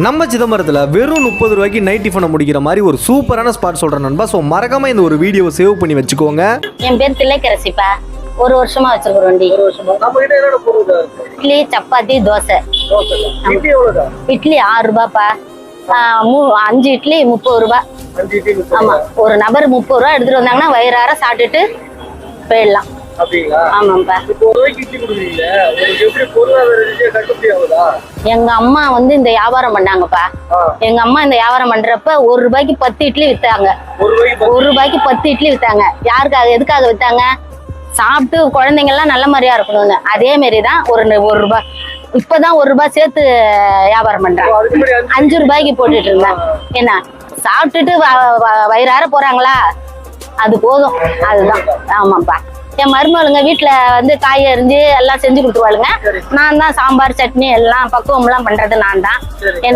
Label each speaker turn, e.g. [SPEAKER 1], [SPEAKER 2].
[SPEAKER 1] நம்ம சிதம்பரத்தில் வெறும் 30 ரூபாய்க்கு நைட் டிஃபனை முடிக்கிற மாதிரி ஒரு சூப்பரான ஸ்பாட் சொல்கிறேன் நண்பா. ஸோ மறக்காம இந்த ஒரு வீடியோவை சேவ் பண்ணி வச்சுக்கோங்க.
[SPEAKER 2] என் பேர் தில்லைக்கரசிப்பா. ஒரு வருஷமா வச்சிருக்கிறோம். இட்லி, சப்பாத்தி, தோசை. இட்லி 6 ரூபாப்பா. 5 இட்லி 30 ரூபாய். ஆமா, ஒரு நபர் 30 ரூபாய் எடுத்துட்டு வந்தாங்கன்னா வயிறார சாப்பிட்டுட்டு போயிடலாம். ஆமாப்பா. எங்க அம்மா வந்து இந்த வியாபாரம் பண்ணாங்கப்பா. எங்க அம்மா இந்த வியாபாரம் பண்றப்ப 1 ரூபாய்க்கு 10 இட்லி வித்தாங்க. 1 ரூபாய்க்கு 10 இட்லி வித்தாங்க. யாருக்காக, எதுக்காக வித்தாங்க? சாப்பிட்டு குழந்தைங்க எல்லாம் நல்ல மாதிரியா இருக்கணும்னு. அதே மாதிரிதான் ஒரு ரூபாய். இப்பதான் 1 ரூபாய் சேர்த்து வியாபாரம் பண்றேன். 5 ரூபாய்க்கு போட்டுட்டு இருந்தேன். என்ன சாப்பிட்டுட்டு வயிறார போறாங்களா, அது போதும். அதுதான். ஆமாப்பா. என் மருமகளுங்க வீட்டுல வந்து காய் அரிஞ்சு எல்லாம் செஞ்சு கொடுத்துருவாளுங்க. நான் தான் சாம்பார், சட்னி எல்லாம் பக்குவம் எல்லாம் பண்றது நான் தான். என்ன